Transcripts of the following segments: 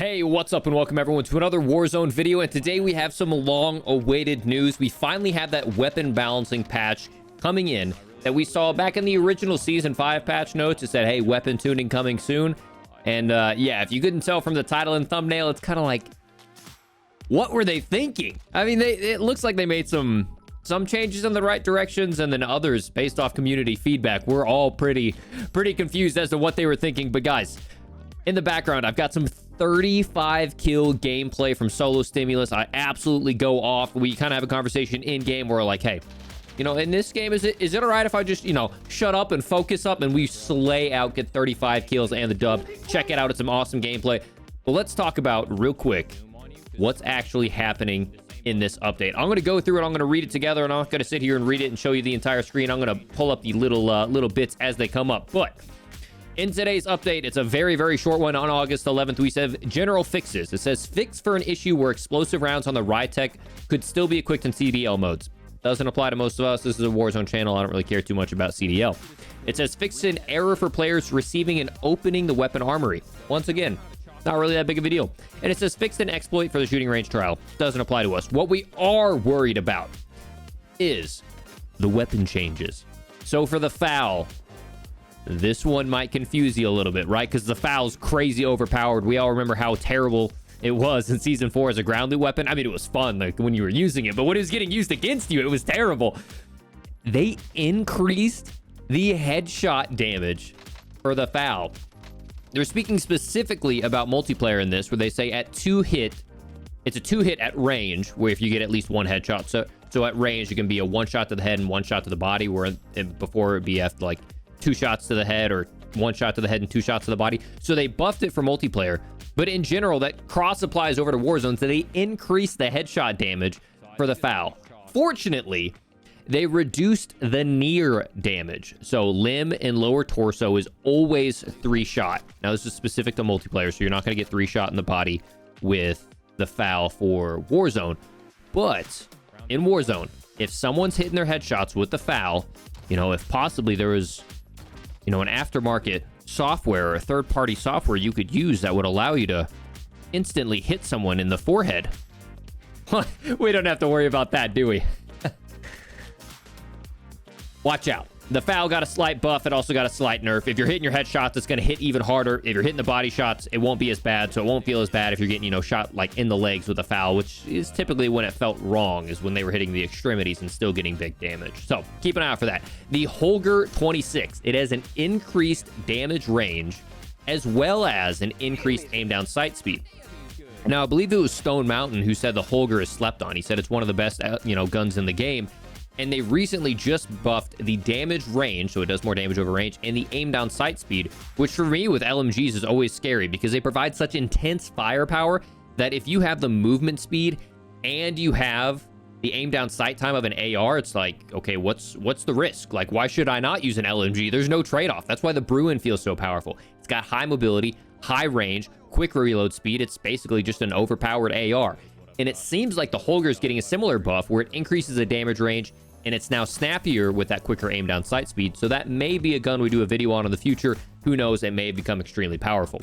Hey, what's up and welcome everyone to another Warzone video, and today we have some long-awaited news. We finally have that weapon balancing patch coming in that we saw back in the original Season 5 patch notes. It said, hey, weapon tuning coming soon. And yeah, if you couldn't tell from the title and thumbnail, it's kind of like, what were they thinking? I mean, it looks like they made some changes in the right directions, and then others based off community feedback. We're all pretty confused as to what they were thinking. But guys, in the background, I've got some 35 kill gameplay from Solo Stimulus. I absolutely go off. We kind of have a conversation in game where we're like, hey, you know, in this game, is it all right if I just, you know, shut up and focus up, and we slay out, get 35 kills and the dub? Check it out. It's some awesome gameplay. But let's talk about real quick what's actually happening in this update. I'm going to go through it. I'm going to read it together, and I'm not going to sit here and read it and show you the entire screen. I'm going to pull up the little bits as they come up. But in today's update, it's a very short one. On August 11th, we said general fixes. It says fix for an issue where explosive rounds on the Rytech could still be equipped in CDL modes. Doesn't apply to most of us. This is a Warzone channel. I don't really care too much about CDL. It says fix an error for players receiving and opening the weapon armory. Once again, not really that big of a deal. And it says fix an exploit for the shooting range trial. Doesn't apply to us. What we are worried about is the weapon changes. So for the FAL, this one might confuse you a little bit, right? Because the FAL's crazy overpowered. We all remember how terrible it was in Season 4 as a ground loot weapon. I mean, it was fun like when you were using it, but when it was getting used against you, it was terrible. They increased the headshot damage for the FAL. They're speaking specifically about multiplayer in this, where they say at 2-hit, it's a 2-hit at range, where if you get at least one headshot. So at range, it can be a 1 shot to the head and 1 shot to the body, where before it'd be after like 2 shots to the head or 1 shot to the head and 2 shots to the body. So they buffed it for multiplayer, but in general, that cross applies over to Warzone, so they increased the headshot damage for the FAL. Fortunately, they reduced the near damage. So limb and lower torso is always 3-shot. Now, this is specific to multiplayer, so you're not going to get 3-shot in the body with the FAL for Warzone. But in Warzone, if someone's hitting their headshots with the FAL, you know, if possibly there was, you know, an aftermarket software or a third-party software you could use that would allow you to instantly hit someone in the forehead. We don't have to worry about that, do we? Watch out. The FAL got a slight buff. It also got a slight nerf. If you're hitting your headshots, it's going to hit even harder. If you're hitting the body shots, it won't be as bad. So it won't feel as bad if you're getting, you know, shot like in the legs with a FAL, which is typically when it felt wrong, is when they were hitting the extremities and still getting big damage. So keep an eye out for that. The HOLGER 26, it has an increased damage range as well as an increased aim down sight speed. Now, I believe it was Stone Mountain who said the HOLGER is slept on. He said it's one of the best, you know, guns in the game. And they recently just buffed the damage range, so it does more damage over range, and the aim down sight speed, which for me with LMGs is always scary because they provide such intense firepower that if you have the movement speed and you have the aim down sight time of an AR, it's like, okay, what's the risk? Like, why should I not use an LMG? There's no trade-off. That's why the Bruen feels so powerful. It's got high mobility, high range, quick reload speed. It's basically just an overpowered AR. And it seems like the HOLGER is getting a similar buff where it increases the damage range, and it's now snappier with that quicker aim down sight speed. So that may be a gun we do a video on in the future. Who knows? It may become extremely powerful.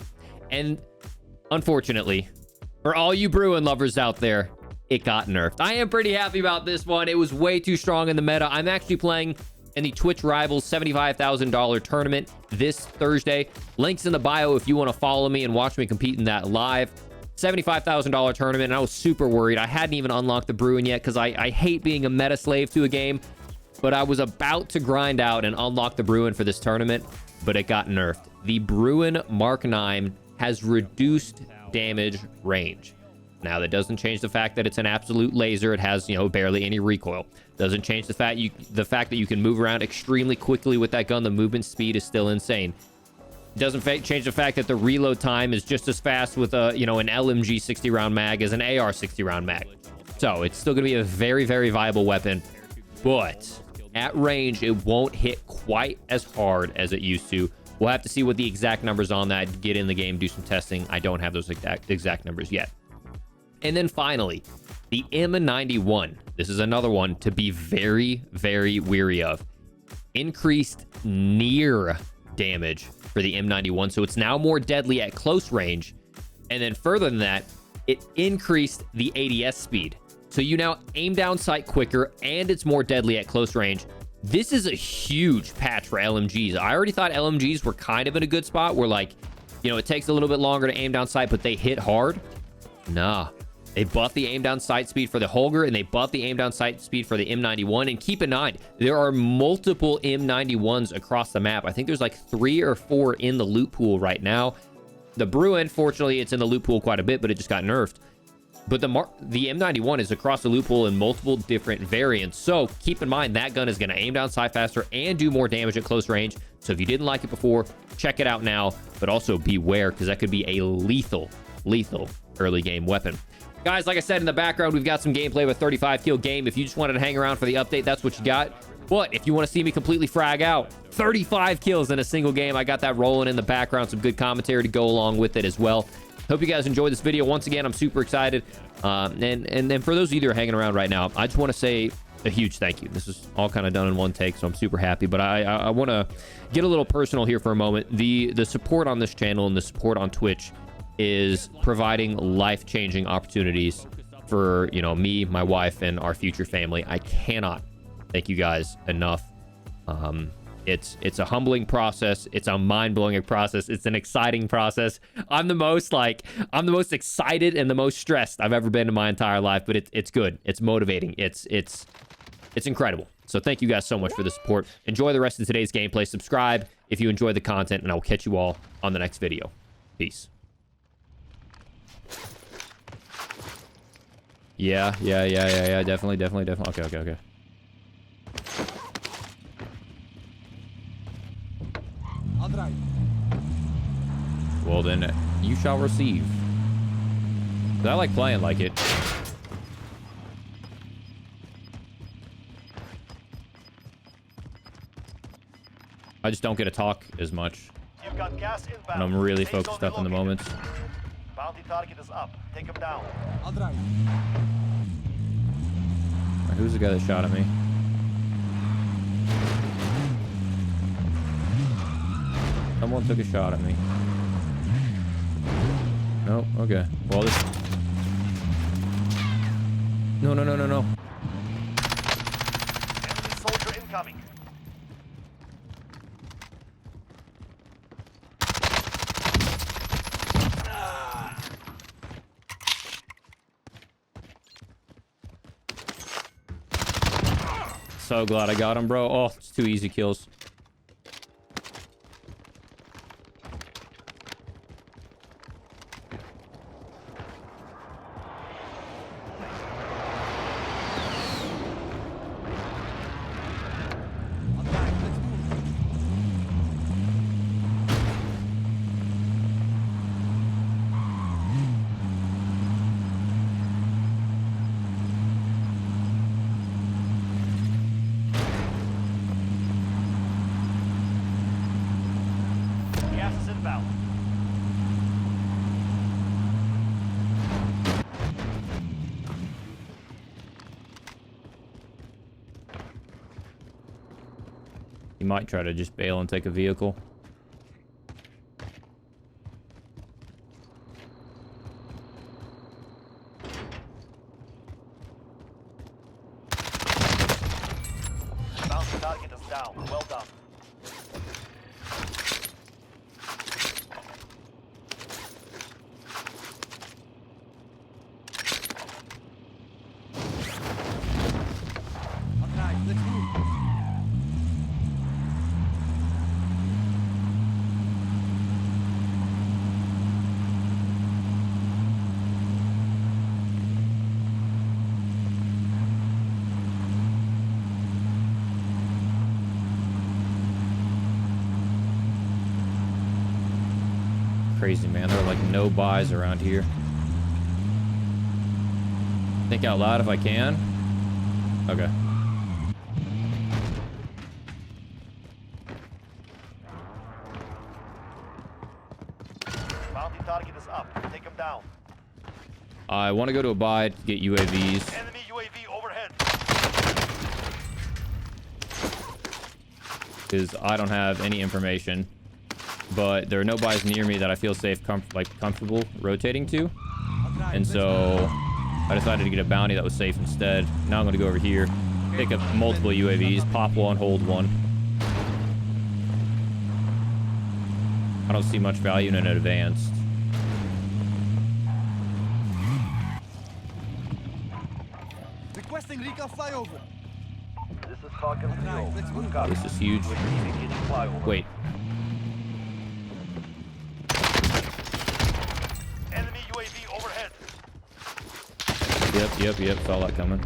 And unfortunately, for all you Bruen lovers out there, it got nerfed. I am pretty happy about this one. It was way too strong in the meta. I'm actually playing in the Twitch Rivals $75,000 tournament this Thursday. Links in the bio if you want to follow me and watch me compete in that live. $75,000 tournament, and I was super worried. I hadn't even unlocked the Bruen yet because I hate being a meta slave to a game, but I was about to grind out and unlock the Bruen for this tournament, but it got nerfed. The Bruen MK9 has reduced damage range. Now, that doesn't change the fact that it's an absolute laser. It has, you know, barely any recoil. Doesn't change the fact that you can move around extremely quickly with that gun. The movement speed is still insane. Doesn't change the fact that the reload time is just as fast with a, you know, an LMG 60-round mag as an AR 60-round mag. So it's still going to be a very viable weapon, but at range, it won't hit quite as hard as it used to. We'll have to see what the exact numbers on that, get in the game, do some testing. I don't have those exact numbers yet. And then finally, the M91. This is another one to be very weary of. Increased near damage for the M91, so it's now more deadly at close range, And then further than that, it increased the ADS speed. So you now aim down sight quicker, and it's more deadly at close range. This is a huge patch for LMGs. I already thought LMGs were kind of in a good spot where, like, you know, it takes a little bit longer to aim down sight, but they hit hard. Nah. They buffed the aim down sight speed for the HOLGER, and they buffed the aim down sight speed for the M91. And keep in mind, there are multiple M91s across the map. I think there's like 3 or 4 in the loot pool right now. The Bruen, fortunately, it's in the loot pool quite a bit, but it just got nerfed. But the M91 is across the loot pool in multiple different variants. So keep in mind, that gun is going to aim down sight faster and do more damage at close range. So if you didn't like it before, check it out now, but also beware, because that could be a lethal early game weapon. Guys, like I said in the background, we've got some gameplay of a 35 kill game. If you just wanted to hang around for the update, that's what you got. But if you want to see me completely frag out, 35 kills in a single game, I got that rolling in the background, some good commentary to go along with it as well. Hope you guys enjoyed this video. Once again, I'm super excited. And then for those of you that are hanging around right now, I just want to say a huge thank you. This is all kind of done in one take, so I'm super happy. But I want to get a little personal here for a moment. The support on this channel and the support on Twitch is providing life-changing opportunities for, you know, me, my wife, and our future family. I cannot thank you guys enough. It's a humbling process. It's a mind-blowing process. It's an exciting process. I'm the most excited and the most stressed I've ever been in my entire life, but it's good. It's motivating. It's incredible. So thank you guys so much for the support. Enjoy the rest of today's gameplay. Subscribe if you enjoy the content, and I will catch you all on the next video. Peace. Yeah. Definitely. Okay. Well then, you shall receive. I like playing like it. I just don't get to talk as much. You've got gas inbound. And I'm really focused up in the moments. Bounty target is up. Take him down. Who's the guy that shot at me? Someone took a shot at me. No, okay. Well, this... No. Enemy soldier incoming. So glad I got him, bro. Oh, it's 2 easy kills. Gas is inbound. He might try to just bail and take a vehicle. Bounty target is down. Well done. Crazy, man. There are like no buys around here. Think out loud if I can. Okay. Bounty target is up. Take him down. I want to go to a buy to get UAVs. Enemy UAV overhead. Because I don't have any information. but there are no buys near me that I feel safe, comfortable rotating to. And so I decided to get a bounty that was safe instead. Now I'm going to go over here, pick up multiple UAVs, pop one, hold one. I don't see much value in an advanced. Requesting recon flyover. This is Falcon 3-0. Let's move. This is huge. Wait. Enemy UAV overhead. Yep. Saw that coming.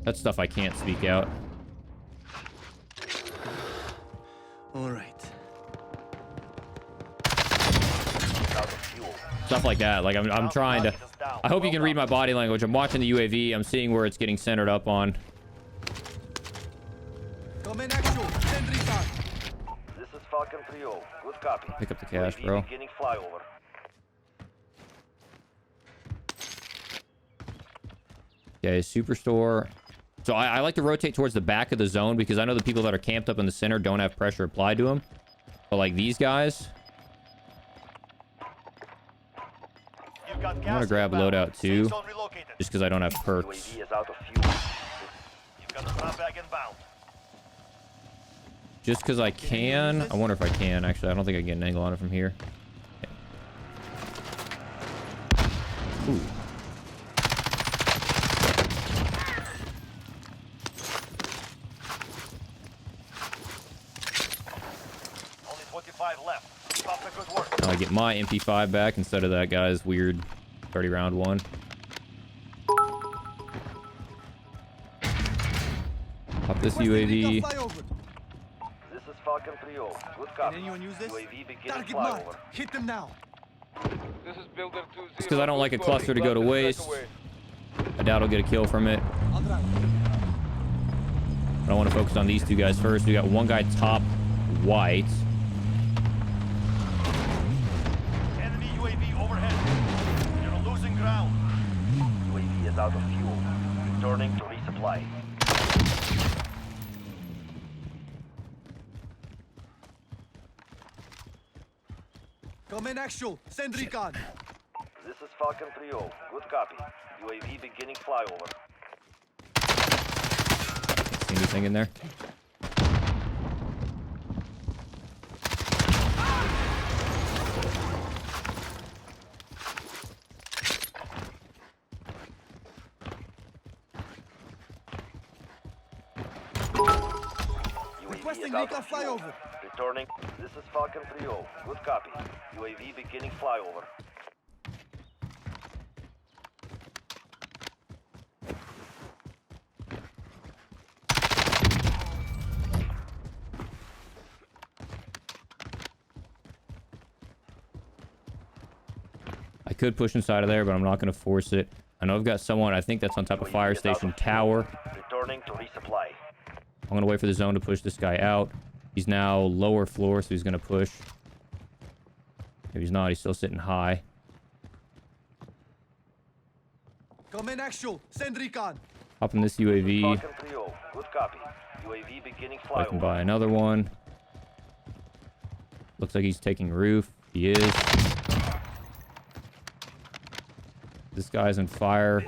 That's stuff I can't speak out. All right. Stuff like that. Like I'm trying to. I hope you can read my body language. I'm watching the UAV. I'm seeing where it's getting centered up on. Come in action. Send recon. This is Falcon 3-0. Good copy. Pick up the cash, UAV bro. beginning flyover. Okay, superstore. So I like to rotate towards the back of the zone because I know the people that are camped up in the center don't have pressure applied to them. But like these guys, You've got I want to grab loadout too, just because I don't have perks. UAV is out of fuel. You've got the drop bag inbound. Just because I can. I wonder if I can. Actually, I don't think I can get an angle on it from here. Ooh. Only 25 left. Keep up the good work. Now I get my MP5 back instead of that guy's weird 30 round one. Pop this UAV. This is Falcon 3-0. Good copy. Can anyone use this? UAV beginning Target flyover. marked. Hit them now. This is Builder 2-0. It's because I don't like a cluster to go to waste. I doubt I'll get a kill from it. On the right. But I want to focus on these two guys first. We got one guy top white. Enemy UAV overhead. You're losing ground. UAV is out of fuel. Returning to resupply. Come in action. Send recon. This is Falcon 3-0. Good copy. UAV beginning flyover. See anything in there? UAV Requesting is out recon of fuel. flyover. Returning. This is Falcon 3-0. Good copy. UAV beginning flyover. I could push inside of there, but I'm not going to force it. I know I've got someone, I think that's on top of fire station tower. Returning to resupply. I'm going to wait for the zone to push this guy out. He's now lower floor, so he's going to push. If he's not, he's still sitting high. Come in action. Send recon. Hop in this UAV. Falcon 3-0. Good copy. UAV beginning I can flyover. buy another one. Looks like he's taking roof. He is. This guy's in fire.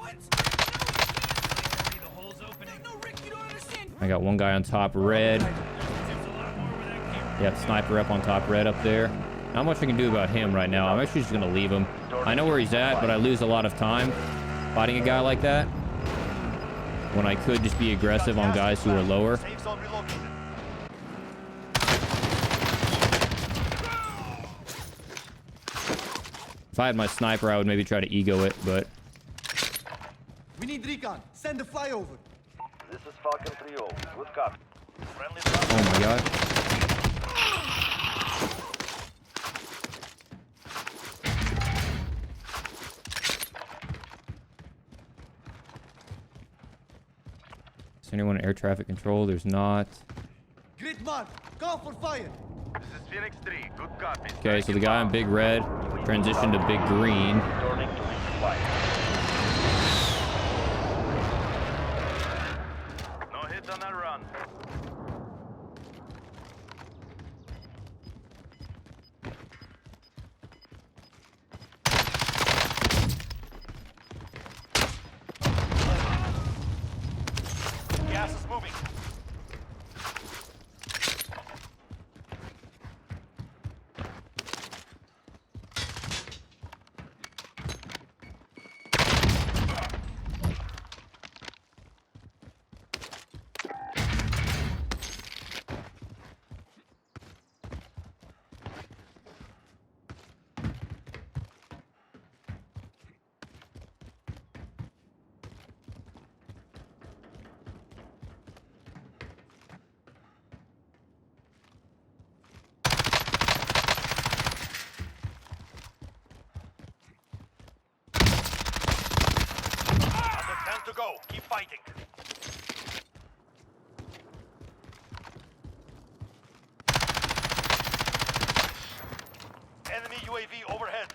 I got one guy on top red. Yeah, sniper up on top red up there. Not much I can do about him right now. I'm actually just going to leave him. I know where he's at, but I lose a lot of time fighting a guy like that when I could just be aggressive on guys who are lower. Safe zone relocated. If I had my sniper, I would maybe try to ego it, but We need recon. Send the flyover. This is Falcon 3-0. Good copy. Friendly oh my god. Is anyone in air traffic control? There's not. Grid mark. Call for fire. This is Phoenix 3. Good copy. Okay, so the guy on big red transitioned to big green. Returning to resupply. No hit on that run. go. Keep fighting. Enemy UAV overhead.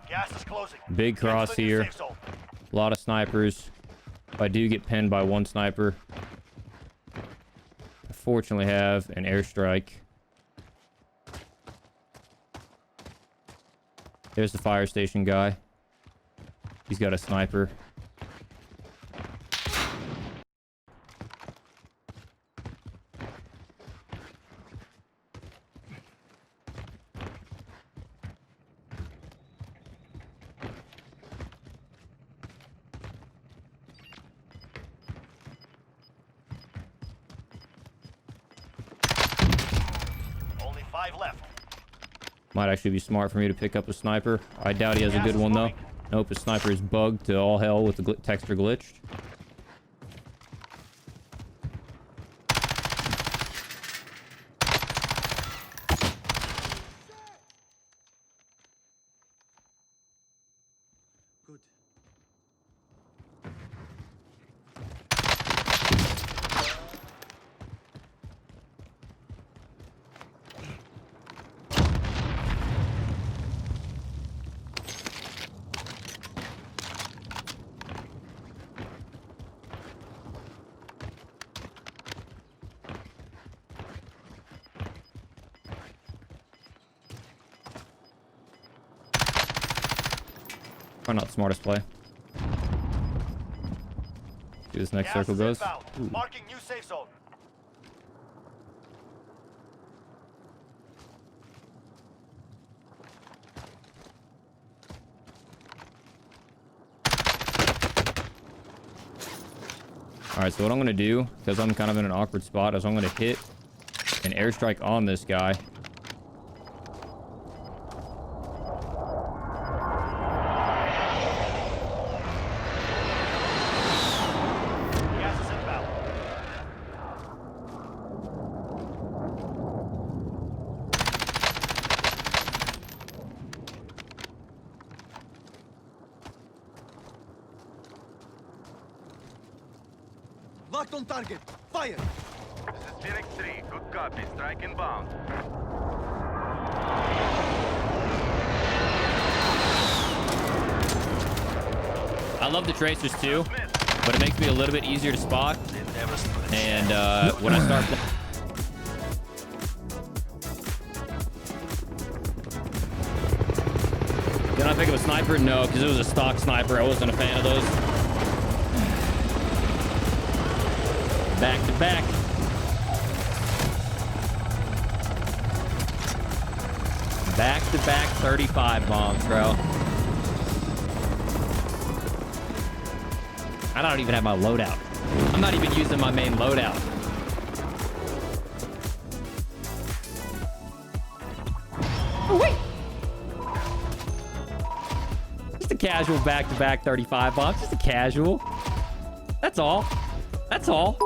Gas is closing. Big cross Get to the new here. safe zone. A lot of snipers. If I do get pinned by one sniper, I fortunately have an airstrike. There's the fire station guy. He's got a sniper. Only 5 left. Might actually be smart for me to pick up a sniper. I doubt he has a good one though. Nope, his sniper is bugged to all hell with the texture glitched. Good. Probably not the smartest play. See this next Gas circle is goes. inbound. Ooh. Marking new safe zone. All right, so what I'm gonna do, because I'm kind of in an awkward spot, is I'm gonna hit an airstrike on this guy. Gas is inbound. Locked on target. Fire. This is Phoenix 3. Good copy. Strike inbound. I love the tracers too, but it makes me a little bit easier to spot. They never stood a And when I start... Did I pick up a sniper? No, because it was a stock sniper. I wasn't a fan of those. Back to back. Back to back 35 bombs, bro. I don't even have my loadout. I'm not even using my main loadout. Oh, wait. Just a casual back-to-back 35 bombs. Just a casual. That's all. That's all.